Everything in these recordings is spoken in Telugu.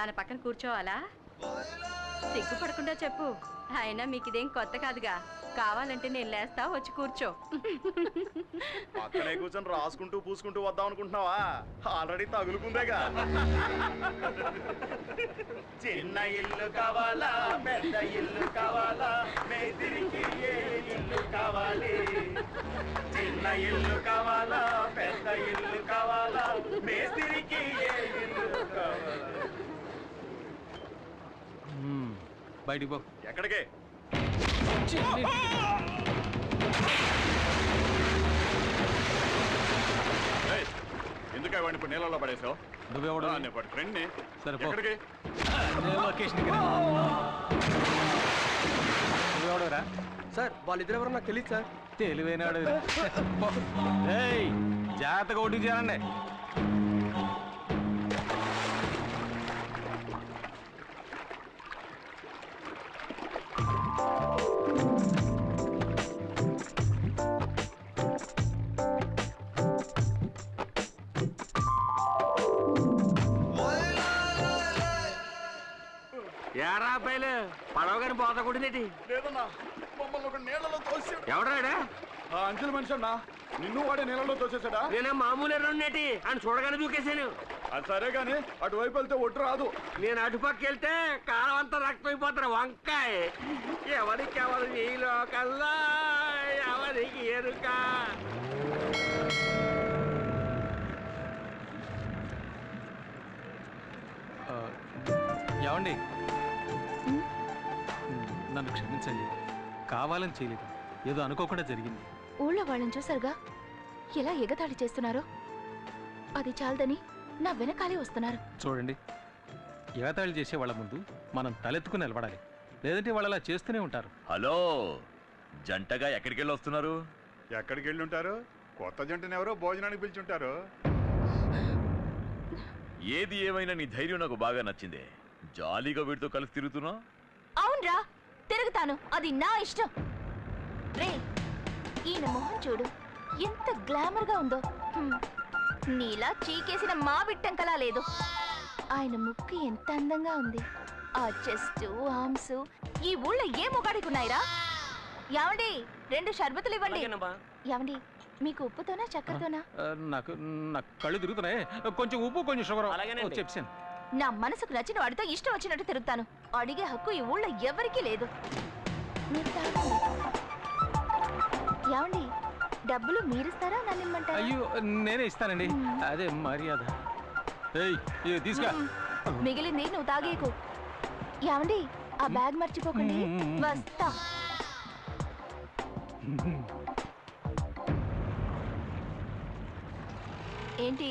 తన పక్కన కూర్చోవాలా? సిగ్గుపడకుండా చెప్పు. అయినా మీకు ఇదేం కొత్త కాదుగా. కావాలంటే నేను లేస్తా, వచ్చి కూర్చో. పక్కనే కూర్చొని రాసుకుంటూ పూసుకుంటూ వద్దాం అనుకుంటున్నావా? ఆల్రెడీ తగులుకుందేగా. చిన్న ఇల్లు కావాలా, పెద్ద ఇల్లు కావాలా, మేస్త్రికి ఏ ఇల్లు కావాలి? చిన్న ఇల్లు కావాలా, పెద్ద ఇల్లు కావాలా, మేస్త్రికి ఏ ఇల్లు కావాలా? బయటికి పో. ఎక్కడికి? ఎందుకు వాడిని ఇప్పుడు నీళ్ళలో పడేసావు? నువ్వెవడు? ఫ్రెండ్ని. సరే ఎక్కడికి? నువ్వెవడరా? సార్ వాళ్ళిద్దరు ఎవరో నాకు తెలియదు సార్. తెలివైనాడు. జాగ్రత్తగా ఓటింగ్ చేయాలండి. ఏరా అబ్బాయిలు పడవ గారి పోత కొట్టిందేటి? లేదన్నా, మమ్మల్ని ఒక నీళ్ళలో తోసాడు. ఎవడాడా? అంచెల మనిషి అన్నా. నిన్ను వాడే నీళ్ళలో తోసేసాడా? నేనే మామూలు ఎర్రనేటి అని చూడగానే దూకేశాను. అది సరే గాని అటువైపు వెళ్తే ఒట్టు రాదు. నేను అటుపక్క వెళ్తే కాలం అంతా రక్తం అయిపోతారు. వంకాయ ఎవరికి ఎవరు ఈ లోకల్లా ఎవరికి ఎరుక? ఏమండి, నన్ను క్షమించండి. కావాలని చేయలేదు, ఏదో అనుకోకుండా జరిగింది. ఊళ్ళో వాళ్ళని చూసారుగా ఎలా ఎగతాళి చేస్తున్నారో. అది చాలదని నా వెనకాలే వస్తున్నారు. చూడండి, ఎగతాళి చేసే వాళ్ళ ముందు మనం తలెత్తుకుని నిలబడాలి, లేదంటే వాళ్ళు అలా చేస్తూనే ఉంటారు. హలో, జంటగా ఎక్కడికి వెళ్ళి వస్తున్నారు? ఎక్కడికి వెళ్ళి ఉంటారు? కొత్త జంటను ఎవరో భోజనానికి పిలిచుంటారు. ఏది ఏమైనా నీ ధైర్యం నాకు బాగా నచ్చిందే. జాలీగా వీడితో కలిసి తిరుగుతున్నా? అవునరా, తిరుగుతాను, అది నా ఇష్టం. రే, ఈయన మొహం చూడు, ఎంత గ్లామర్ గా ఉందో. నీలా చీకేసిన మా బిట్టంకలా లేదు. ఆయన ముక్కు ఎంత అందంగా ఉంది. ఆ చెస్ట్, ఆర్మ్స్ ఈ ఊళ్ళో ఏ మొగాడికి ఉన్నాయిరా? యావండి, 2 షర్బతులు ఇవ్వండి. యావండి, మీకు ఉప్పుతోనా చక్కెరతోనా? నాకు కళ్ళు తిరుగుతున్నాయి, కొంచెం ఉప్పు కొంచెం షుగర్ చెప్పాను. నా మనసుకు నచ్చిన వాడితో ఇష్టం వచ్చినట్టు తిరుగుతాను. అడిగే హక్కు ఈ ఊళ్ళో ఎవరికీ లేదు. మీరు తాగండి. యావండి, డబ్బులు మీరిస్తారా నన్ను ఇమ్మంటారా? అయ్యో, నేనే ఇస్తానండి, అదే మర్యాద. తీసుకా. మిగిలింది నువ్వు తాగేకు. యావండి, ఆ బ్యాగ్ మర్చిపోకండి. వస్తా. ఏంటి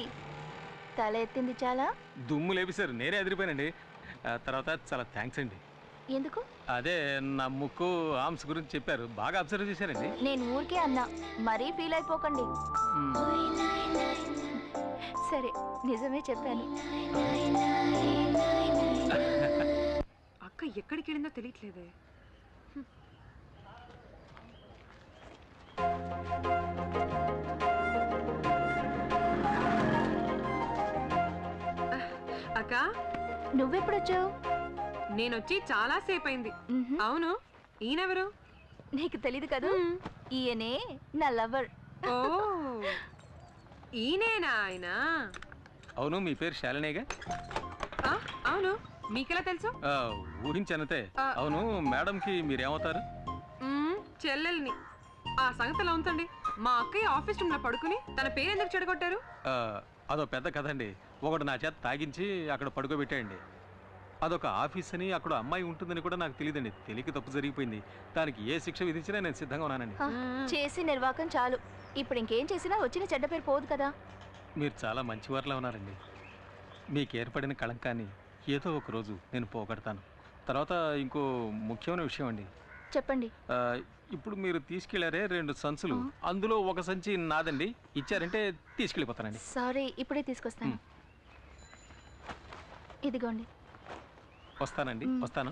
తల ఎత్తింది? చాలా దుమ్ము లేపిసారు, నేనే ఎదిరిపోయానండి. తర్వాత చాలా థ్యాంక్స్ అండి. ఎందుకు? అదే నా ముక్కు ఆర్మ్స్ గురించి చెప్పారు, బాగా అబ్జర్వ్ చేశారండి. నేను ఊరికే అన్నా, మరీ ఫీల్ అయిపోకండి. సరే, నిజమే చెప్పాను. అక్క ఎక్కడికి వెళ్ళిందో తెలియట్లేదే. అక్క, నువ్వెప్పుడొచ్చావు? నేనొచ్చి చాలా సేపు అయింది. అవును, ఈయనెవరు? నీకు తెలీదు కదా, ఈయనే నా లవర్. ఓ, ఈయనేనా ఆయన? అవును, మీ పేరు శాలినేగా? అవును, మీకెలా తెలుసు? ఊహించనతే. అవును, మేడంకి మీరేమవుతారు? చెల్లెల్ని. ఆ సంగతి ఎలా ఉంచండి. మా అక్కయ్య ఆఫీస్ రూమ్ లో పడుకుని తన పేరు ఎందుకు చెడగొట్టారు? అదో పెద్ద కథ అండి. ఒకడు నా చేత తాగించి అక్కడ పడుకోబెట్టాయండి. అదొక ఆఫీస్ అని, అక్కడ అమ్మాయి ఉంటుందని కూడా నాకు తెలియదండి. తెలియక తప్పు జరిగిపోయింది. దానికి ఏ శిక్ష విధించినా నేను సిద్ధంగా ఉన్నానండి. చేసి నిర్వాకం చాలు. ఇప్పుడు ఇంకేం చేసినా వచ్చిన చెడ్డ పేరు పోదు కదా. మీరు చాలా మంచివారిలా ఉన్నారండి. మీకు ఏర్పడిన కళంకాన్ని ఏదో ఒక రోజు నేను పోగొడతాను. తర్వాత ఇంకో ముఖ్యమైన విషయం అండి. చెప్పండి. ఇప్పుడు మీరు తీసుకెళ్లారే 2 సంచులు, అందులో ఒక సంచి నాదండి. ఇచ్చారంటే తీసుకెళ్ళిపోతానండి. సారీ, ఇప్పుడే తీసుకొస్తాను. ఇదిగోండి. వస్తానండి, వస్తాను.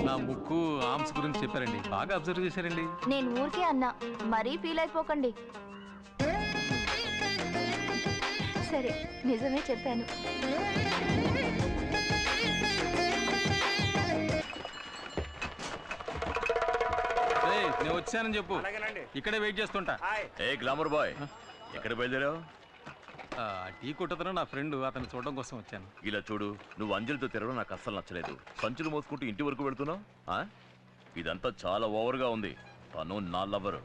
నా ముక్కు ఆర్మ్స్ గురించి చెప్పారండి, బాగా అబ్జర్వ్ చేశారండి. నేను ఊరికే అన్నా, మరీ ఫీల్ అయిపోకండి. సరే, నిజమే చెప్పాను. నేను వచ్చానని చెప్పు, ఇక్కడే వెయిట్ చేస్తుంటా. ఏ గ్లామర్ బాయ్, ఎక్కడ బయలుదేరావు? టీ కొట్టతను నా ఫ్రెండ్, అతను చూడడం కోసం వచ్చాను. ఇలా చూడు, నువ్వు అంజలితో తిరగడం నాకు అస్సలు నచ్చలేదు. సంచులు మోసుకుంటూ ఇంటి వరకు వెళ్తున్నావు. ఇదంతా చాలా ఓవర్గా ఉంది. తను నా లవర్.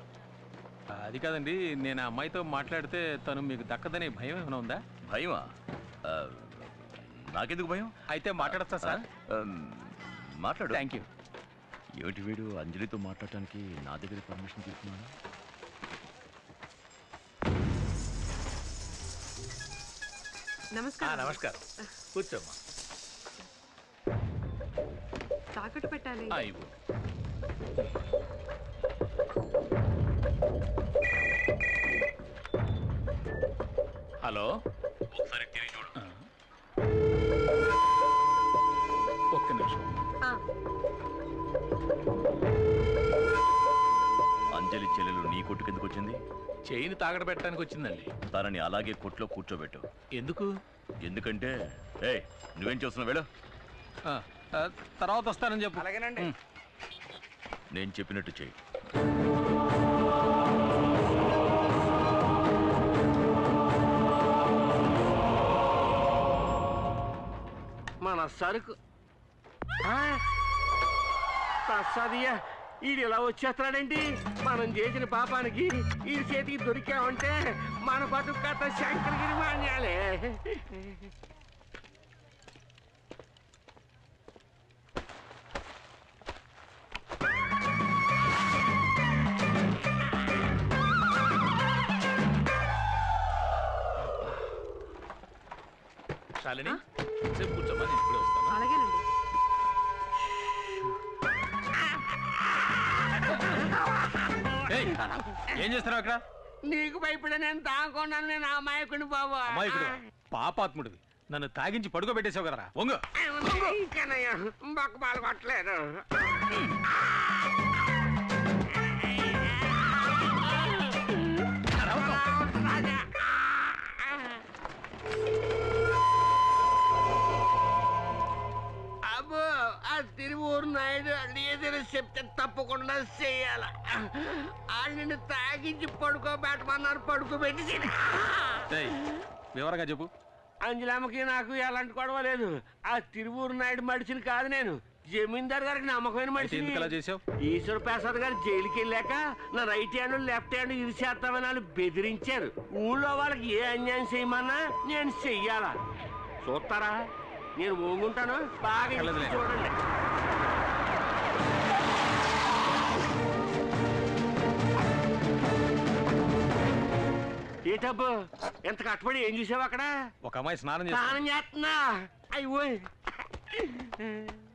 అది కాదండి, నేను ఆ అమ్మాయితో మాట్లాడితే తను మీకు దక్కదనే భయం ఏమైనా ఉందా? భయమా? నాకెందుకు భయం? అయితే మాట్లాడతా సార్. మాట్లాడు. Thank you. ఏమిటి వీడు అంజలితో మాట్లాడటానికి నా దగ్గర పర్మిషన్ తీసుకున్నాను? నమస్కారం. నమస్కారం, కూర్చోమ్మా. తాకట్టు పెట్టాలి. ఇవ్వు. హలో, ఒకసారి తిరిగి చూడు. ఒక్క నిమిషం. అంజలి చెల్లెలు నీ కొట్టు కిందకు వచ్చింది? చైన్ తాగడ పెట్టడానికి వచ్చిందండి. తనని అలాగే కొట్లో కూర్చోబెట్టు. ఎందుకు? ఎందుకంటే నువ్వేం చేస్తున్నావు? వెళ్ళు. తర్వాత వస్తానని చెప్పు. అలాగేనండి. నేను చెప్పినట్టు చెయ్యి. మన సరుకు తస్సదియా, ఈడు ఇలా వచ్చేస్తాడేంటి? మనం చేసిన పాపానికి ఈ చేతికి దొరికామంటే మన బతుకు కథ శంకరగిరి మాన్యాలే. శాలిని, సేపు కూర్చోమ్మా, నేను ఇప్పుడే వస్తాను. అలాగేనండి. ఏం చేస్తున్నావు అక్కడ? నీకు భయపడే నేను తాగకున్నాను. నేను అమాయకుని బాబు. అమాయకుడు? పాపాత్ముడివి. నన్ను తాగించి పడుకోబెట్టేసావు కదరా. వంగు. బొక్క పాలు కొట్టలేదు. అబ్బో, ఆ తిరువూరు నాయుడు ఏదైనా చెప్తే తప్పకుండా చెయ్యాల. వాళ్ళు నిన్ను తాగించి పడుకోబెట్టమన్నారు, పడుకోబెట్టి. వివరంగా చెప్పు. అంజలమ్మకి నాకు ఎలాంటి గొడవ లేదు. ఆ తిరువూరు నాయుడు మడిచిని కాదు నేను, జమీందార్ గారికి నమ్మకమైన మనిషి. ఈశ్వర ప్రసాద్ గారు జైలుకి వెళ్ళాక నా రైట్ హ్యాండ్ లెఫ్ట్ హ్యాండ్ ఇరిచేస్తామని వాళ్ళు బెదిరించారు. ఊళ్ళో వాళ్ళకి ఏ అన్యాయం చేయమన్నా నేను చెయ్యాలా? చూస్తారా? నేను ఓంగుంటాను, బాగా చూడండి. ఏటబ్బు, ఎంత కట్టుబడి ఏం చూసావు అక్కడ? ఒక అమ్మాయి స్నానం చేస్తున్నా. అయ్యో,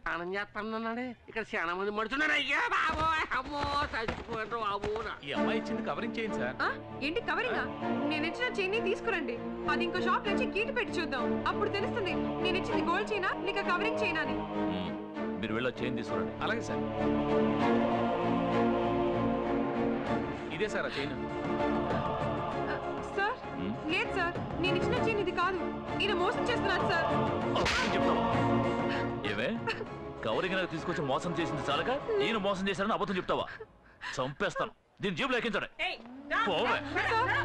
స్నానం చేస్తానన్నాడే. ఇక్కడ చాలా మంది మడుతున్నారు. అయ్యా బాబో, అమ్మో చచ్చిపోయారు బాబు. ఈ అమ్మాయి ఇచ్చింది కవరింగ్ చేయండి సార్. ఏంటి కవరింగా? నేను ఇచ్చిన చైన్ తీసుకురండి. అది ఇంకో షాప్ నుంచి గీటు పెట్టి చూద్దాం. అప్పుడు తెలుస్తుంది నేను ఇచ్చింది గోల్డ్ చైనా లేక కవరింగ్ చైనా అని. మీరు వెళ్ళి చైన్ తీసుకురండి. అలాగే సార్. ఇదే సార్ ఆ చైన్. సార్ లేదు సార్, నేను ఇచ్చిన చైన్ ఇది కాదు. ఈయన మోసం చేస్తున్నాడు సార్. ఏమే, కవరింగ్ తీసుకొచ్చి మోసం చేసింది చాలక నేను మోసం చేశానని అబద్ధం చెప్తావా? చంపేస్తాను. దీని జీబులో ఎక్కించండి. పోవే.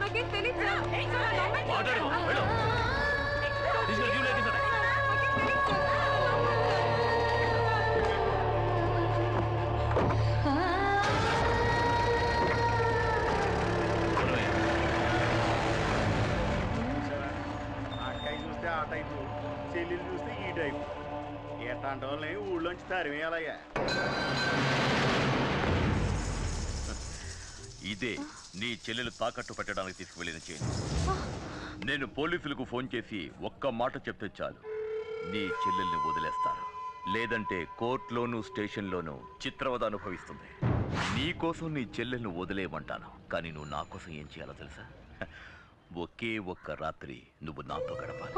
నాకేం తెలియదు సార్. మాట్లాడుకో, వెళ్ళు. తీసుకెళ్ళి జీబులో ఎక్కించండి. అక్కయ్య చూస్తే ఆ టైపు, చెల్లెలు చూస్తే ఈ టైపు. ఎట్లాంటి వాళ్ళని ఊళ్ళోంచి తరిమేయాలయ్యా. ఇదే నీ చెల్లెలు తాకట్టు పెట్టడానికి తీసుకువెళ్ళిన చైన్. నేను పోలీసులకు ఫోన్ చేసి ఒక్క మాట చెప్తే చాలు, నీ చెల్లెల్ని వదిలేస్తారు. లేదంటే కోర్టులోనూ స్టేషన్లోనూ చిత్రవద అనుభవిస్తుంది. నీ కోసం నీ చెల్లెల్ని వదిలేయమంటాను, కానీ నువ్వు నా కోసం ఏం చేయాలో తెలుసా? ఒకే ఒక్క రాత్రి నువ్వు నాతో గడపాలి.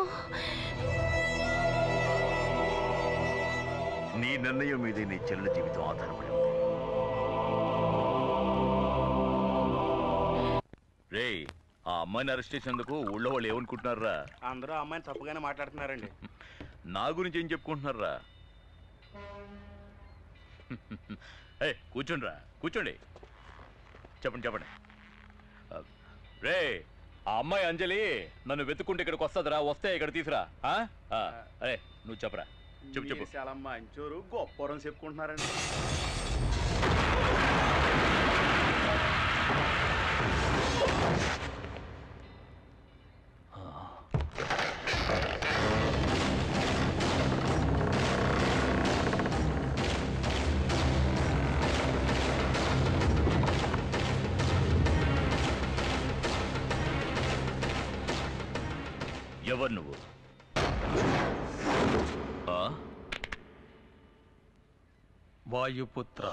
నీ నిర్ణయం మీదే నీ చెల్లెల జీవితం ఆధారపడి ఉంది. రే ఆ అమ్మాయిని అరెస్ట్ చేసేందుకు ఊళ్ళో వాళ్ళు ఏమనుకుంటున్నారా? అందరూ ఆ అమ్మాయిని తప్పుగానే మాట్లాడుతున్నారండి. నా గురించి ఏం చెప్పుకుంటున్నారా? కూర్చోండి రా, కూర్చోండి. చెప్పండి చెప్పండి. రే ఆ అమ్మాయి అంజలి నన్ను వెతుక్కుంటే ఇక్కడికి వస్తుందిరా, వస్తే ఇక్కడ తీసురా. అరే నువ్వు చెప్పరా, చెప్పు చెప్పు. చాలా మంచోరు గొప్పరం చెప్పుకుంటున్నారండి. ఎవరు నువ్వు? వాయుపుత్ర.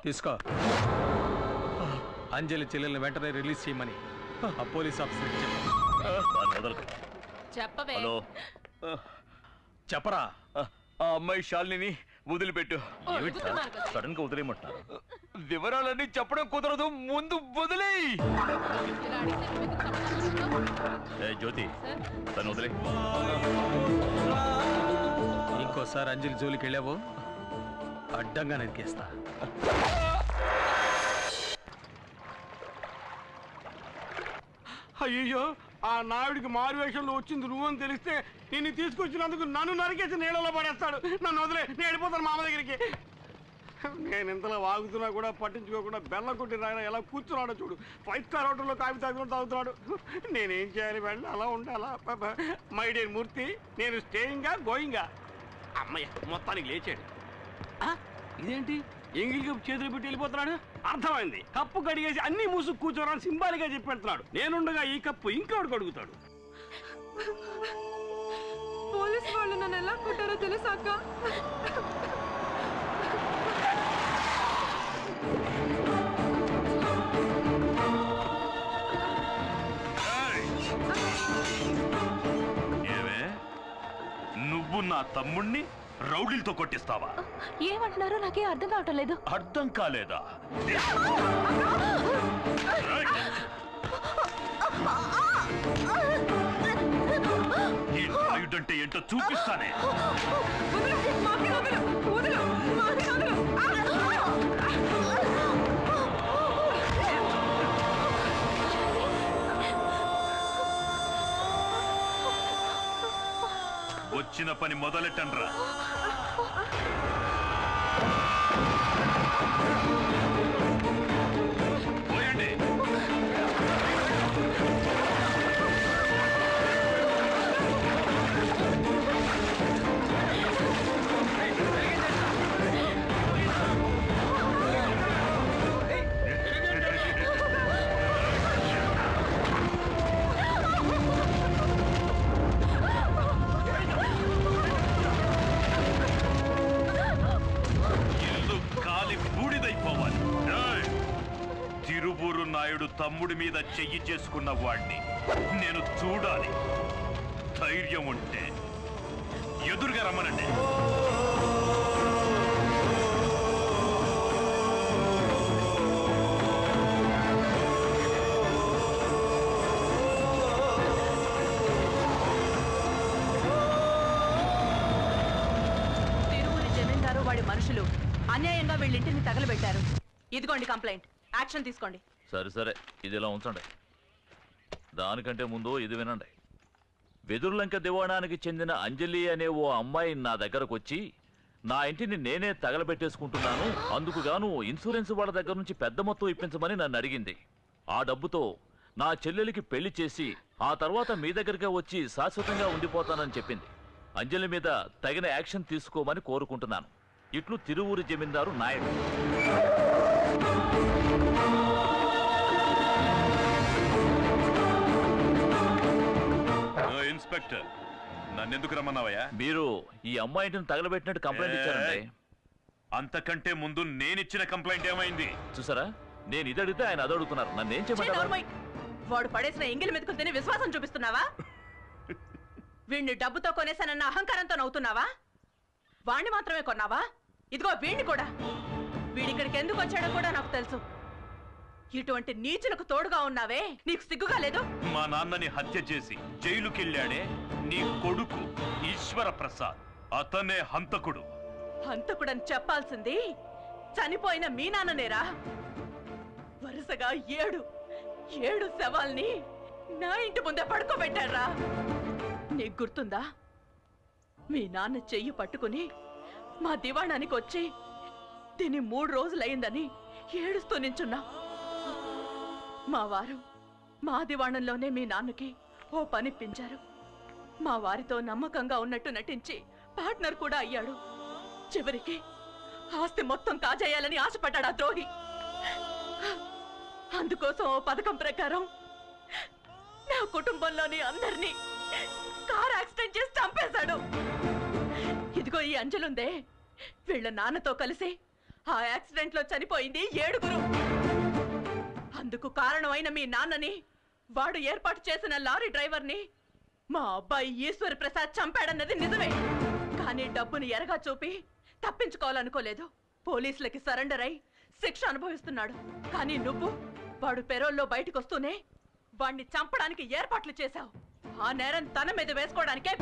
తీసుకో. అంజలి చెల్లెల్ని వెంటనే రిలీజ్ చేయమని ఆ పోలీస్ ఆఫీసర్కి చెప్పు. హలో చెప్పరా. ఆ అమ్మాయి శాలిని వదిలిపెట్టు. సడన్ గా వదిలేయమంటున్నారు. వివరాలన్నీ చెప్పడం కుదరదు, ముందు వదిలేయ్. జ్యోతి తను వదిలే. ఇంకోసారి అంజలి జోలికి వెళ్ళావో అడ్డంగా నరికేస్తా. అయ్యో ఆ నాయుడికి మారు వేషంలో వచ్చింది నువ్వని తెలిస్తే నిన్ను తీసుకొచ్చినందుకు నన్ను నరికేసి నీళ్ళలో పడేస్తాడు. నన్ను వదిలే, నేను వెళ్ళిపోతాను మామ దగ్గరికి. నేను ఇంతలో వాగుతున్నా కూడా పట్టించుకోకుండా బెల్లం కొట్టి రాయన ఎలా కూర్చున్నాడో చూడు. 5 స్టార్ హోటల్లో కాఫీ తాగుతున్నాడు. నేనేం చేయాలి? వెళ్ళి అలా ఉండాలా? మై డియర్ మూర్తి, నేను స్టేయింగా గోయింగా? అమ్మయ్య మొత్తానికి లేచాడు. ఇదేంటి ఎంగిల్ కప్పు చేతులు పెట్టి వెళ్ళిపోతున్నాడు? అర్థమైంది, కప్పు కడిగేసి అన్ని మూసుకు కూర్చోరని సింబాలిగా చెప్పి పెడుతున్నాడు. నేనుండగా ఈ కప్పు ఇంకోటి కడుగుతాడు. పోలీస్ వాళ్ళు నన్ను ఎలా కొట్టారో తెలుసాక? ఏమే నువ్వు నా తమ్ముణ్ణి రౌడీలతో కొట్టిస్తావా? ఏమంటున్నారో నాకే అర్థం కావటం లేదు. అర్థం కాలేదా? ఈ నాయుడంటే ఏంటో చూపిస్తానే. వచ్చిన పని మొదలెట్టండ్రా. పోయండి. నాయుడు తమ్ముడి మీద చెయ్యి చేసుకున్న వాడిని నేను చూడాలి. ధైర్యం ఉంటే ఎదురుగా రమ్మనండి. తిరువురి జమీందారు వాడి మనుషులు అన్యాయంగా వీళ్ళింటిని తగలబెట్టారు. ఇదిగోండి కంప్లైంట్, యాక్షన్ తీసుకోండి. సరే ఇది ఇలా ఉంచండి. దానికంటే ముందు ఇది వినండి. వెదుర్లంక దివాణానికి చెందిన అంజలి అనే ఓ అమ్మాయి నా దగ్గరకు వచ్చి నా ఇంటిని నేనే తగలబెట్టేసుకుంటున్నాను, అందుకు గాను ఇన్సూరెన్స్ వాళ్ళ దగ్గర నుంచి పెద్ద మొత్తం ఇప్పించమని నన్ను అడిగింది. ఆ డబ్బుతో నా చెల్లెలికి పెళ్లి చేసి ఆ తర్వాత మీ దగ్గరకే వచ్చి శాశ్వతంగా ఉండిపోతానని చెప్పింది. అంజలి మీద తగిన యాక్షన్ తీసుకోమని కోరుకుంటున్నాను. ఇట్లు తిరువూరి జమీందారు నాయుడు. ఇన్స్పెక్టర్, నన్నెందుకు రమ్మన్నావయ్యా? మీరు ఈ అమ్మాయిని తగలబెట్టినట్టు కంప్లైంట్ ఇచ్చారండి. అంతకంటే ముందు నేనిచ్చిన కంప్లైంట్ ఏమైంది? చూసారా, నేను ఇది అడిగితే ఆయన అది అడుగుతున్నారు. నన్ను ఏం చెప్పంటారు? వాడు పడేసిన ఎంగిలి మెతుకులు తిని విశ్వాసం చూపిస్తున్నావా? వీణ్ణి డబ్బుతో కొనేసానన్న అహంకారంతో నవ్వుతున్నావా? వాణ్ణి మాత్రమే కొన్నావా? ఇదిగో వీణ్ణి కూడా. వీడిక్కడికి ఎందుకు వచ్చాడో కూడా నాకు తెలుసు. ఇటువంటి నీచులకు తోడుగా ఉన్నావే, నీకు సిగ్గుగా లేదు? మా నాన్నని హత్య చేసి జైలుకెళ్ళాడే నీ కొడుకు ఈశ్వర ప్రసాద్, అతనే హంతకుడు. హంతకుడని చెప్పాల్సింది చనిపోయిన మీ నాన్ననేరా. వరుసగా ఏడు శవాల్ని నా ఇంటి ముందే పడుకోబెట్టారా. నీకు గుర్తుందా? మీ నాన్న చెయ్యి పట్టుకుని మా దివాణానికి వచ్చి దీని 3 రోజులైందని ఏడుస్తూ నించున్నా. మా వారు మా దివాణంలోనే మీ నాన్నకి ఓ పనిప్పించారు. మా వారితో నమ్మకంగా ఉన్నట్టు నటించి పార్ట్నర్ కూడా అయ్యాడు. చివరికి ఆస్తి మొత్తం కాజేయాలని ఆశపడ్డాడు ఆ ద్రోహి. అందుకోసం ఓ పథకం ప్రకారం నా కుటుంబంలోని అందరినీ కార్ యాక్సిడెంట్ చేసి చంపేశాడు. ఇదిగో ఈ అంజలుందే, వీళ్ళ నాన్నతో కలిసి ఆ యాక్సిడెంట్ లో చనిపోయింది 7. అందుకు కారణమైన మీ నాన్నని, వాడు ఏర్పాటు చేసిన లారీ డ్రైవర్ని మా అబ్బాయి ఈశ్వర్ ప్రసాద్ చంపాడన్నది నిజమే. కానీ డబ్బుని ఎరగా చూపి తప్పించుకోవాలనుకోలేదు. పోలీసులకి సరెండర్ అయి శిక్ష అనుభవిస్తున్నాడు. కానీ నువ్వు వాడు పెరోల్లో బయటకు వస్తూనే వాణ్ణి చంపడానికి ఏర్పాట్లు చేశావు. ఆ నేరం తన మీద వేసుకోవడానికే.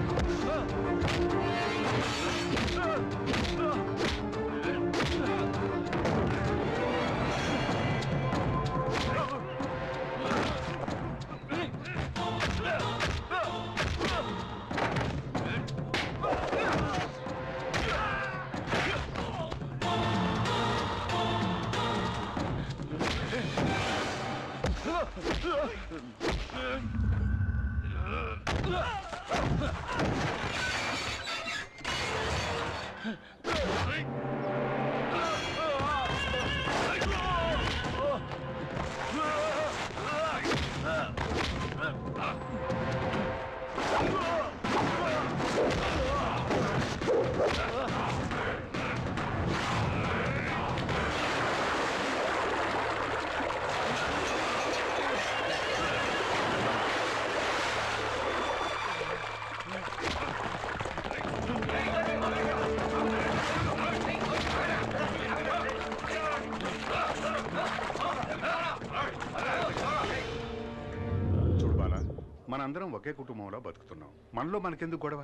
మనందరం ఒకే కుటుంబంలో బతుకుతున్నాం. మనలో మనకెందుకు గొడవ?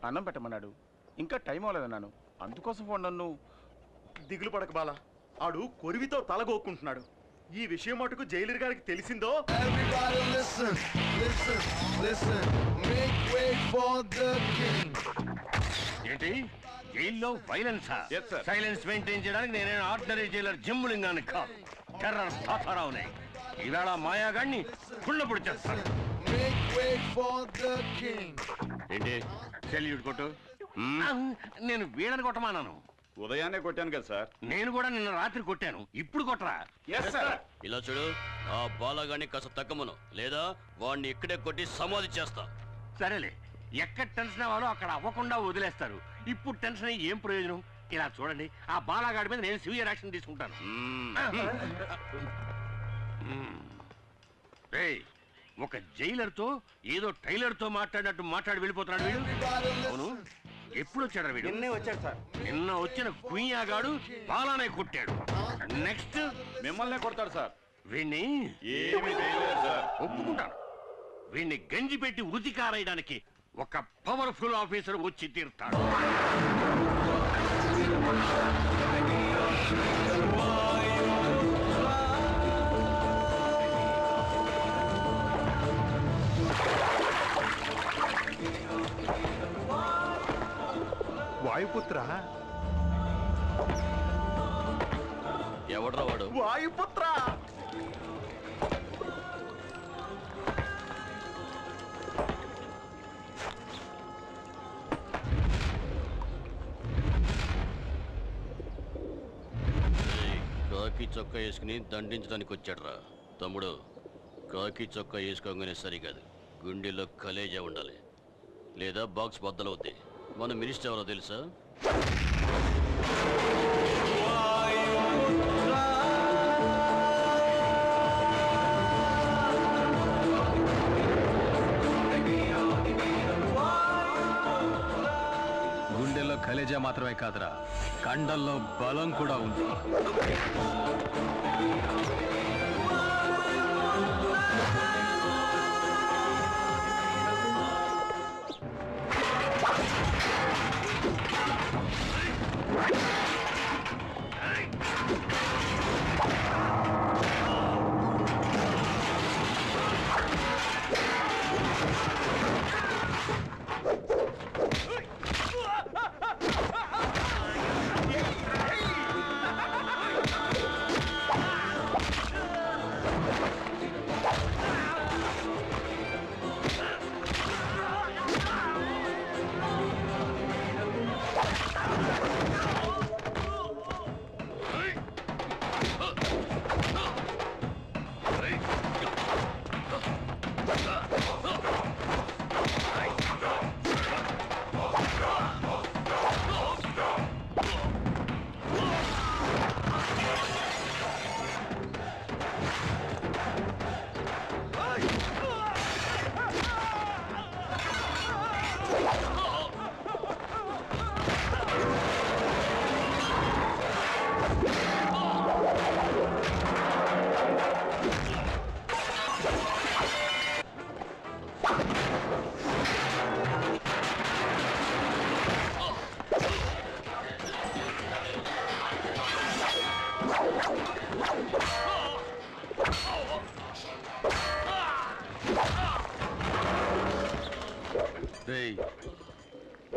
అన్నం పెట్టమన్నాడు, ఇంకా టైం అవ్వలేదన్నాను, అందుకోసం ఫోన్. నన్ను దిగులు పడక బాలా, ఆడు కొరివితో తలగోక్కుంటున్నాడు. ఈ విషయం మటుకు జైలర్ గారికి తెలిసిందో. ఏంటి జైల్లో వైలెన్సా? సైలెన్స్ మెయింటైన్ చేయడానికి నేనే ఆర్డినరీ జైలర్ జిమ్ములింగాన్ని కాదు, టెర్రర్ తాతారావునే. ఈవేళ మాయాగాడిని కుళ్ళపొడి చేస్తాను. ఏంటి సెల్యూట్ కొట్టు? నేను వీళ్ళని కొట్టమానాను. ఉదయాన్నే కొట్టాను కదా సార్. నేను కూడా నిన్న రాత్రి కొట్టాను, ఇప్పుడు కొట్టరా? ఇలా చూడు, ఆ బాలగాన్ని కాస్త తగ్గమను, లేదా వాడిని ఇక్కడే కొట్టి సమాధి చేస్తా. సరేలే, ఎక్కడ టెన్షన్ అవ్వాలో అక్కడ అవ్వకుండా వదిలేస్తారు. ఇప్పుడు టెన్షన్ అయ్యి ఏం ప్రయోజనం? ఇలా చూడండి, ఆ బాలగాడి మీద నేను సివియర్ యాక్షన్ తీసుకుంటాను. ఒక జైలర్ తో ఏదో టైలర్ తో మాట్లాడినట్టు మాట్లాడి వెళ్ళిపోతున్నాడు వీడు. అవును, ఎప్పుడు వచ్చాడు వీడు? నిన్నే వచ్చాడు సార్. నిన్న వచ్చిన కుయ్యాగాడు బాలానే కొట్టాడు. నెక్స్ట్ మిమ్మల్నే కొడతాడు సార్. వీణ్ణి ఏమీ చేయలేదు సార్. ఒప్పుకుంటాను. వీణ్ణి గంజి పెట్టి ఉతికారేయడానికి ఒక పవర్ఫుల్ ఆఫీసర్ వచ్చి తీరుతాడు. వాయుపుత్ర, ఎవడ్రా వాడు? వాయుపుత్ర, కాకి చొక్కా వేసుకుని దండించడానికి వచ్చాడ్రా. తమ్ముడు, కాకి చొక్కా వేసుకోగానే సరికాదు, గుండెలో కలేజా ఉండాలి, లేదా బాక్స్ బద్దలవుద్ది. మన మినిస్టర్ ఎవరో తెలుసా? గుండెల్లో కలేజా మాత్రమే కాదురా, కండల్లో బలం కూడా ఉంది.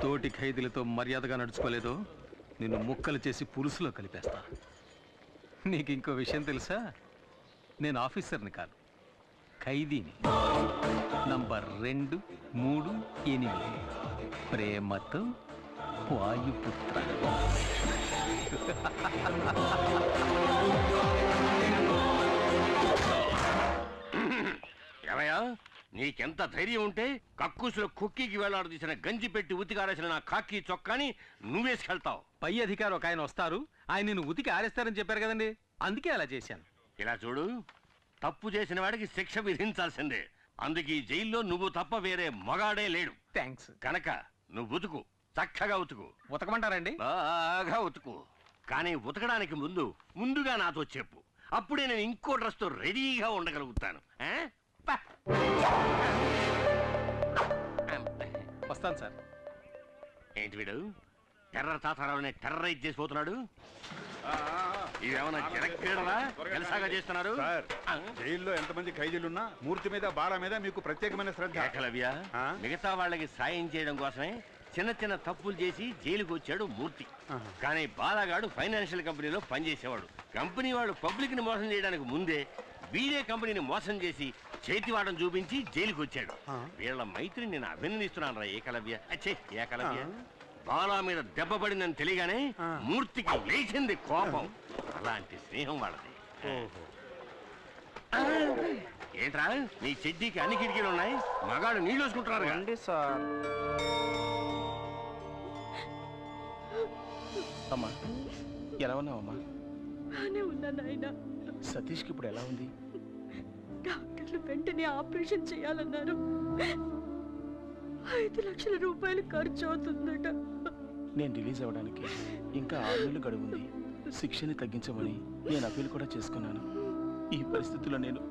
తోటి ఖైదీలతో మర్యాదగా నడుచుకోలేదో నిన్ను ముక్కలు చేసి పులుసులో కలిపేస్తా. నీకు ఇంకో విషయం తెలుసా? నేను ఆఫీసర్ని కాదు, ఖైదీని. నంబర్ 238, ప్రేమతో వాయుపుత్ర. ఏమయ్యా, నీకెంత ధైర్యం ఉంటే కక్కుసులో కుక్కీకి వేలాడదీసిన గంజి పెట్టి ఉతికారేసిన నా కాకి చొక్కాని నువ్వేసుకెళ్తావు? పై అధికారి ఒక ఆయన వస్తారు, ఆయన నిన్ను ఉతికి ఆరేస్తారని చెప్పారు కదండి, అందుకే అలా చేశాను. ఇలా చూడు, తప్పు చేసిన వాడికి శిక్ష విధించాల్సిందే. అందుకే ఈ జైల్లో నువ్వు తప్ప వేరే మగాడే లేడు. థ్యాంక్స్. కనుక నువ్వు ఉతుకు, చక్కగా ఉతుకు. ఉతకమంటారండి? బాగా ఉతుకు. కానీ ఉతకడానికి ముందుగా నాతో చెప్పు, అప్పుడే నేను ఇంకో డ్రెస్తో రెడీగా ఉండగలుగుతాను. వస్తాను సార్. ఏంటి వీడు టెర్రర్ తాతారావునే టెర్రరైజ్ చేసిపోతున్నాడు? ఇదేమన్నా జనక్రీడలా జలసాగా చేస్తున్నారు? జైల్లో ఎంతమంది ఖైదీలున్నా మూర్తి మీద బాల మీద మీకు ప్రత్యేకమైన శ్రద్ధ. ఏకలవ్య, మిగతా వాళ్ళకి సాయం చేయడం కోసమే చిన్న చిన్న తప్పులు చేసి జైలుకు వచ్చాడు మూర్తి. కానీ బాలగాడు ఫైనాన్షియల్ కంపెనీలో పనిచేసేవాడు. కంపెనీ వాడు పబ్లిక్ ని మోసం చేయడానికి ముందే వీడే కంపెనీని మోసం చేసి చేతివాటం చూపించి జైలుకు వచ్చాడు. వీళ్ళ మైత్రిని నేను అభినందిస్తున్నాను రా ఏకలవ్య. ఏకలవ్య, బాలా మీద దెబ్బ పడిందని తెలియగానే మూర్తికి లేచింది కోపం. అలాంటి స్నేహం వాళ్ళది. ఏంట్రా, నీ చెడ్డీకి అన్ని కిటికీలు ఉన్నాయి, మగాడు నీళ్ళు వేసుకుంటున్నారు రండి సార్. అమ్మా, ఎలా ఉన్నావమ్మా? బానే ఉన్నా నాయనా. సతీష్కి ఇప్పుడు ఎలా ఉంది? డాక్టర్ డాక్టర్లు వెంటనే ఆపరేషన్ చేయాలన్నారు. 5 లక్షల రూపాయలు ఖర్చు అవుతుందట. నేను రిలీజ్ అవ్వడానికి ఇంకా 6 నెలలు గడువుంది. శిక్షని తగ్గించమని నేను అప్పీల్ కూడా చేసుకున్నాను. ఈ పరిస్థితుల్లో నేను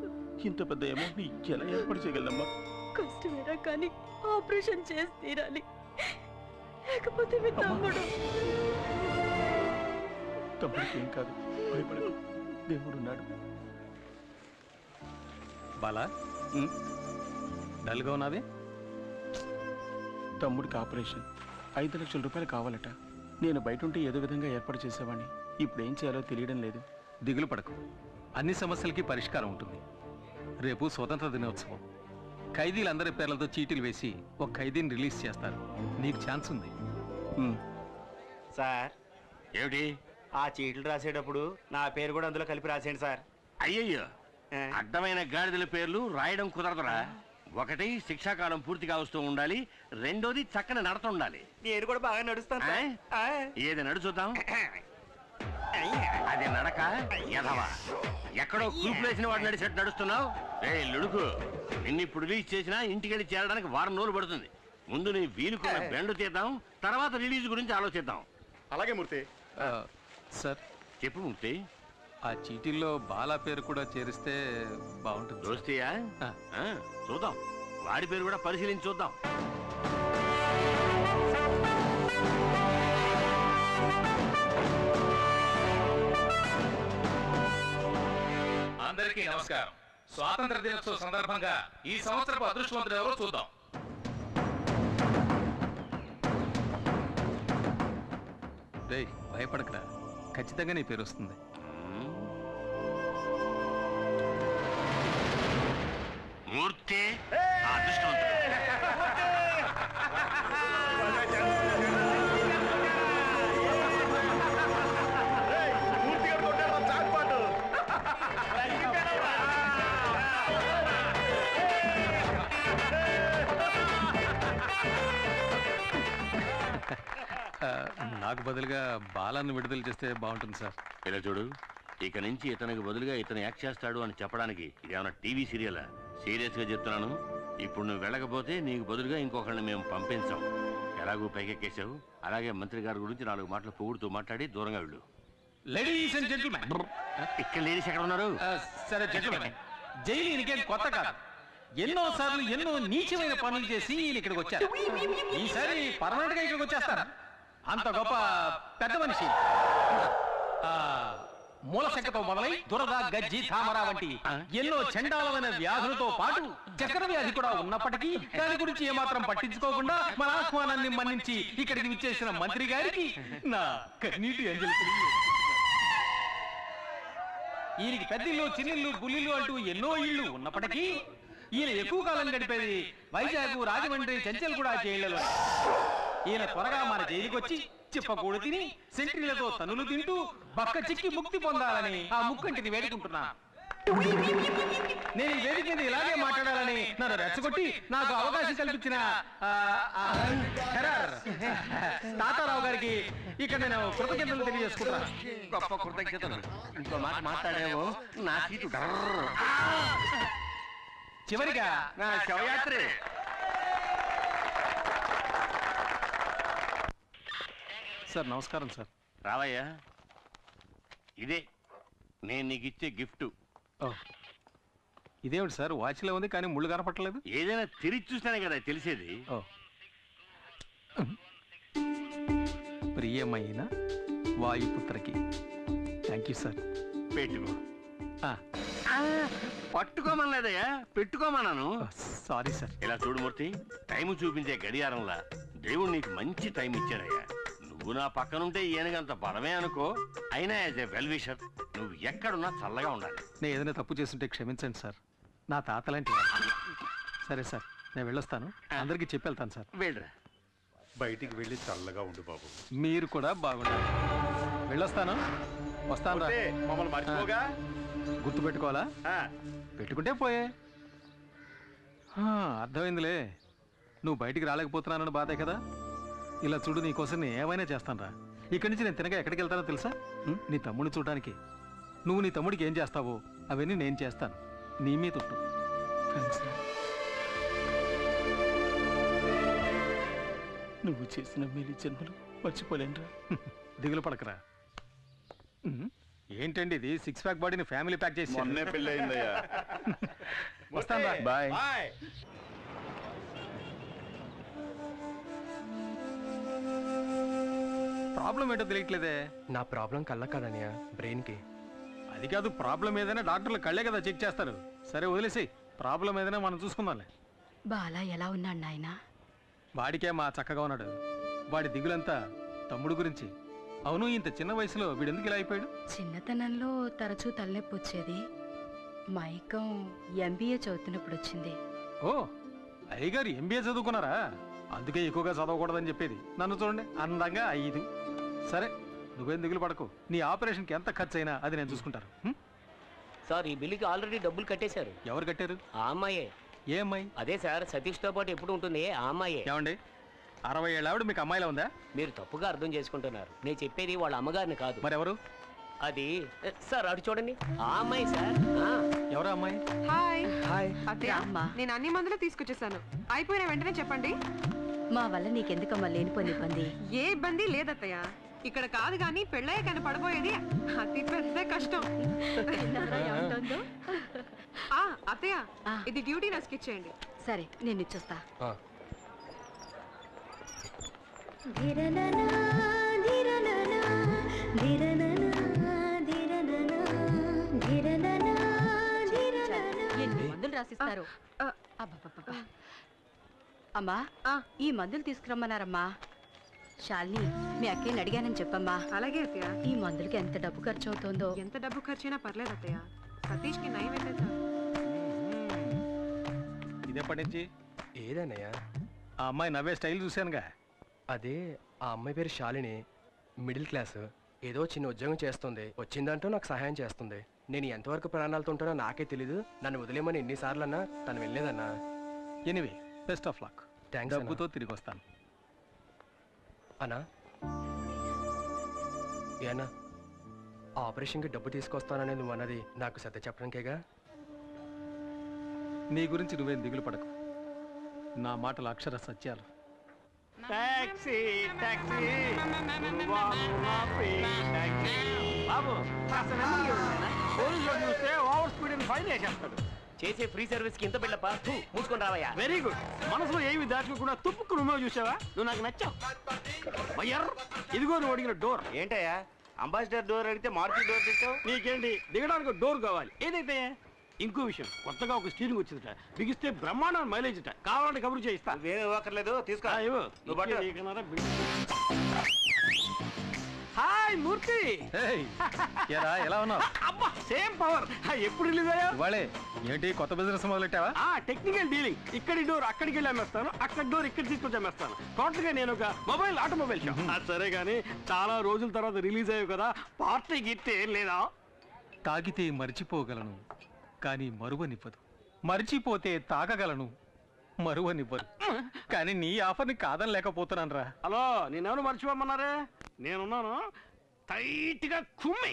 ఇంత పెద్ద అమౌంట్ని ఎలా ఏర్పాటు చేయగలమ్మా? కష్టమేరా కానీ ఆపరేషన్ చేసి తీరాలి, లేకపోతే మీ తమ్ముడికి ఏం కాదు, భయపడకు, దేవుడున్నాడు. బాలా డల్గా ఉన్నావే? తమ్ముడికి ఆపరేషన్ 5 లక్షల రూపాయలు కావాలట. నేను బయట ఉంటే ఏదో విధంగా ఏర్పాటు చేసేవాడిని. ఇప్పుడు ఏం చేయాలో తెలియడం లేదు. దిగులు పడకు, అన్ని సమస్యలకి పరిష్కారం ఉంటుంది. రేపు స్వతంత్ర దినోత్సవం. ఖైదీలందరి పేర్లతో చీటీలు వేసి ఒక ఖైదీని రిలీజ్ చేస్తారు. నీకు ఛాన్స్ ఉంది. సార్ ఏమిటి ఆ చీట్లు రాసేటప్పుడు నా పేరు కూడా అందులో కలిపి రాసేయండి సార్. అయ్యయ్యో, అడ్డమైన గాడిదల పేర్లు రాయడం కుదరదురా. ఒకటి శిక్షాకాలం పూర్తిగా వస్తూ ఉండాలి, రెండోది చక్కని నడత ఉండాలి. నేను కూడా బాగా నడుస్తాను. ఏది నడు చూద్దాం. అది నడక ఎదవా, ఎక్కడో కూపులేసిన వాడు నడిచేట్టు నడుస్తున్నావు. లుడుకు, నిన్ను ఇప్పుడు రిలీజ్ చేసినా ఇంటికెళ్ళి చేరడానికి 1 వారం రోజులు పడుతుంది. ముందు నీ వీలుకున్న బెండు తీద్దాం, తర్వాత రిలీజ్ గురించి ఆలోచిద్దాం. అలాగే మూర్తి. సార్ చెప్పు మూర్తి. ఆ చీటీల్లో బాలా పేరు కూడా చేరిస్తే బాగుంటుంది. దోస్తీయా? చూద్దాం, వాడి పేరు కూడా పరిశీలించి చూద్దాం. అందరికీ నమస్కారం. స్వాతంత్ర దినోత్సవ సందర్భంగా ఈ సంవత్సరపు అదృష్టవంతులు ఎవరో చూద్దాం. రేయ్, భయపడకరా, ఖచ్చితంగా నీ పేరు వస్తుంది. మూర్తి అదృష్టవంతుడు. నాకు బదులుగా బాలాన్ని విడుదల చేస్తే బాగుంటుంది సార్. ఇలా చూడు, ఇక నుంచి ఇతనికి బదులుగా ఇతను యాక్ట్ చేస్తాడు అని చెప్పడానికి ఇదేమన్నా టీవీ సీరియలా? సీరియస్ గా చెప్తున్నాను. ఇప్పుడు నువ్వు వెళ్ళకపోతే నీకు బదులుగా ఇంకొకరిని మేము పంపించాం. ఎలాగూ పైకెక్కేశావు, అలాగే మంత్రి గారి గురించి 4 మాటలు పొగుడుతూ మాట్లాడి దూరంగా వెళ్ళు. Ladies and gentlemen. ఇక్కడ లేడీస్ ఎక్కడ ఉన్నారు? సరే జెంటిల్మెన్, జైలు ఈయనకేం కొత్త కాదు. ఎన్నో సార్లు ఎన్నో నీచమైన పనులు చేసి ఈయన ఇక్కడికి వచ్చారు. ఈసారి పర్మనెంట్ గా ఇక్కడికి వచ్చేస్తారా? అంత గొప్ప పెద్ద మనిషి. మూలశంకతో మొదలై దురద, గజ్జి, తామర వంటి ఎన్నో చండాలమైన వ్యాధులతో పాటు చక్కెర వ్యాధి కూడా ఉన్నప్పటికీ దాని గురించి ఏమాత్రం పట్టించుకోకుండా మన ఆహ్వానాన్ని మన్నించి ఇక్కడికి విచ్చేసిన మంత్రి గారికి నా కన్నీటి అంజలి. ఈయనకి పెద్దిల్లు, చిన్నిల్లు, బుల్లిల్లు అంటూ ఎన్నో ఇళ్ళు ఉన్నప్పటికీ ఈయన ఎక్కువ కాలం గడిపేది వైజాగ్, రాజమండ్రి, చెంచల్ కూడా జైళ్లలో. ఈయన త్వరగా మన జైలుకి వచ్చి చిప్పకూడు తిని సెంట్రీలతో తనులు తింటూ బక్క చిక్కి ముక్తి పొందాలని ఆ ముక్కంటిని వేడుకుంటున్నా. నేను ఈ వేదిక మీద ఇలాగే మాట్లాడాలని నన్ను రెచ్చగొట్టి నాకు అవకాశం కల్పించిన తాతారావు గారికి ఇక్కడ నేను కృతజ్ఞతలు తెలియజేసుకుంటున్నాను. గొప్ప కృతజ్ఞతలు. ఇంకో మాట మాట్లాడేవో నా సీటు చివరిగా నా శవయాత్రే. సార్ నమస్కారం సార్. రావయ్యా, ఇదే నేను నీకు ఇచ్చే గిఫ్ట్. ఇదేమిటి సార్, వాచ్లో ఉంది కానీ ముళ్ళు కనపట్టలేదు? ఏదైనా తిరిగి చూస్తానే కదా తెలిసేది. ప్రియమైన వాయుపుత్రకి. Thank you sir. పెట్టుకో. పట్టుకోమనలేదయ్యా, పెట్టుకోమన్నాను. Sorry sir. ఇలా చూడు మూర్తి, టైం చూపించే గడియారంలా దేవుడు నీకు మంచి టైం ఇచ్చాడయ్యా. నువ్వు నా పక్కనుంటే ఈయనకంత బలమే అనుకో. అయినా యాజ్ ఎ వెల్ విషర్ నువ్వు ఎక్కడున్నా చల్లగా ఉండాలి. నేను ఏదైనా తప్పు చేస్తుంటే క్షమించండి సార్, నా తాతలాంటి. సరే సార్, నేను వెళ్ళొస్తాను. అందరికీ చెప్పి వెళ్తాను సార్. వెళ్ళరా. బయటికి వెళ్ళి చల్లగా ఉండు బాబు. మీరు కూడా బాగుండాలి. వెళ్ళొస్తాను. వస్తాను. మమ్మల్ని మర్చిపోగా. గుర్తు పెట్టుకోవాలా? పెట్టుకుంటే పోయే. అర్థమైందిలే, నువ్వు బయటికి రాలేకపోతున్నానని బాధే కదా. ఇలా చూడు, నీకోసం నేను ఏమైనా చేస్తాను రా. ఇక్కడి నుంచి నేను తినగా ఎక్కడికి వెళ్తానో తెలుసా? నీ తమ్ముడిని చూడడానికి. నువ్వు నీ తమ్ముడికి ఏం చేస్తావో అవన్నీ నేను చేస్తాను. నీ మీద ఉంటు. నువ్వు చేసిన మేలు జన్మలు మర్చిపోలేనురా. దిగులు పడకరా. ఏంటండి ఇది 6 ప్యాక్ బాడీని ఫ్యామిలీ ప్యాక్ చేసి మొన్నే పెళ్ళి అయిందయ్యా. వస్తాను రా. బాయ్. ప్రాబ్లం ఏంటో తెలియట్లేదే. నా ప్రాబ్లం కళ్ళ కదనియా, బ్రెయిన్కి. అది కాదు, ప్రాబ్లం ఏదైనా డాక్టర్లు కళ్ళే కదా చెక్ చేస్తారు. సరే వదిలేసి, ప్రాబ్లం ఏదైనా మనం చూసుకుందాంలే. బాలా ఎలా ఉన్నాడు నాయనా? వాడికే మా చక్కగా ఉన్నాడు. వాడి దిగులంతా తమ్ముడు గురించి. అవును, ఇంత చిన్న వయసులో వీడెందుకు ఇలా అయిపోయాడు? చిన్నతనంలో తరచూ తలనొప్పి వచ్చేది. మైకం ఎంబీఏ చదువుతున్నప్పుడు వచ్చింది. ఓ, అయ్యగారు ఎంబీఏ చదువుకున్నారా? అందుకే ఎక్కువగా చదవకూడదని చెప్పేది. నన్ను చూడండి, అందంగా 5. సరే, నువ్వేం దిగులు పడకు. నీ ఆపరేషన్కి ఎంత ఖర్చు అయినా అది నేను చూసుకుంటాను. సార్, ఈ బిల్లుకి ఆల్రెడీ డబ్బులు కట్టేశారు. ఎవరు కట్టారు? ఆ అమ్మాయే. ఏ అమ్మాయి? అదే సార్, సతీష్తో పాటు ఎప్పుడు ఉంటుంది ఆ అమ్మాయే. ఏమండి, 60 ఏళ్ళ ఆవిడ మీకు అమ్మాయిలా ఉందా? మీరు తప్పుగా అర్థం చేసుకుంటున్నారు. నేను చెప్పేది వాళ్ళ అమ్మగారిని కాదు. మరెవరు? అది సార్, అటు చూడండి, ఆ అమ్మాయి సార్. ఎవరా అమ్మాయి? హాయ్. హాయ్. అత్తయ్య, నేను అన్ని మందులు తీసుకొచ్చేసాను. అయిపోయిన వెంటనే చెప్పండి. మా వల్ల నీకెందుకమ్మా లేనిపోని ఇబ్బంది? ఏ ఇబ్బంది లేదత్తయ్య. ఇక్కడ కాదు కానీ పెళ్ళయ్య కానీ పడబోయేది అతి పెద్ద కష్టం. అత్తయ్య, ఇది డ్యూటీ నర్స్కి ఇచ్చేయండి. సరే, నేను ఇచ్చేస్తా. ఎన్ని మందులు రాసిస్తారు? అమ్మా, ఈ మందులు తీసుకురమ్మన్నారమ్మా. శాలిని, మీ అక్కని అడిగానని చెప్పమ్మా. అలాగే అత్తయ్య. ఈ మందులకి ఎంత డబ్బు ఖర్చు అవుతుందో? ఎంత డబ్బు ఖర్చైనా పర్లేదు అత్తయ్య. సతీష్కి నయం అయితే ఇదేపటి నుంచి? ఏదన్నయ్యా? ఆ అమ్మాయి నవ్వే స్టైల్ చూశానుగా. అదే, ఆ అమ్మాయి పేరు శాలిని. Middle class. ఏదో చిన్న ఉద్యోగం చేస్తుంది. వచ్చిందంటూ నాకు సహాయం చేస్తుంది. నేను ఎంతవరకు ప్రాణాలతో ఉంటానో నాకే తెలీదు. నన్ను వదిలేమని ఎన్నిసార్లు అన్నా తను వెళ్ళలేదన్నా. Anyway, best of luck. Thanks. డబ్బుతో తిరిగి వస్తాను. అన్నా, ఏనా ఆపరేషన్కి డబ్బు తీసుకొస్తానని నువ్వు అన్నది నాకు సత్య చెప్పడానికేగా? నీ గురించి నువ్వేం దిగులు పడకు. నా మాటలు అక్షర సత్యాలు. టాక్సీ టాక్సీ బాబు, పోలీసులు చూస్తే ఓవర్ స్పీడ్ అని ఫైన్ వేసేస్తాడు. చేసే ఫ్రీ సర్వీస్ కి ఇంత బిళ్ళప్ప, మూసుకొని రావయ్యా. Very good. మనసులో ఏమి దాచుకోకుండా తుప్పుకు నువ్వే చూసావా? నువ్వు నాకు నచ్చావు. ఇదిగో నువ్వు అడిగిన డోర్. ఏంటయ్యా, అంబాసిడర్ డోర్ అడిగితే మారుతి డోర్ తెచ్చావు? నీకేంటి, దిగడానికి డోర్ కావాలి. ఏదైతే ఇంకో విషయం, కొత్తగా ఒక స్టీరింగ్ వచ్చిందట. బిగిస్తే బ్రహ్మాండం మైలేజ్ అట. కావాలంటే కబురు చేయిస్తా. వేరే ఇవ్వక్కర్లేదు, తీసుకో. హాయ్ మూర్తి. ఎలా ఉన్నావు? అబ్బా, సేమ్ పవర్. ఎప్పుడు రిలీజ్ అయ్యా? ఇవాళే. ఏంటి కొత్త బిజినెస్ మొదలెట్టావా? Technical dealing. ఇక్కడి డోర్ అక్కడికి వెళ్ళి అమ్మేస్తాను, అక్కడ డోర్ ఇక్కడ తీసుకొచ్చి అమ్మేస్తాను. టోటల్ గా నేను ఒక ఆటోమొబైల్ షాప్. సరే గానీ, చాలా రోజుల తర్వాత రిలీజ్ అయ్యావు కదా, పార్టీ గిట్టే ఏం లేదా? తాగితే మర్చిపోగలను, కానీ మరువనివ్వదు. మర్చిపోతే తాగగలను, మరువనివ్వరు. కానీ నీ ఆఫర్ని కాదని లేకపోతున్నాను రా. హలో, నేనెవరు మర్చిపోమన్నారే? నేనున్నాను. టైట్ గా కుమ్మి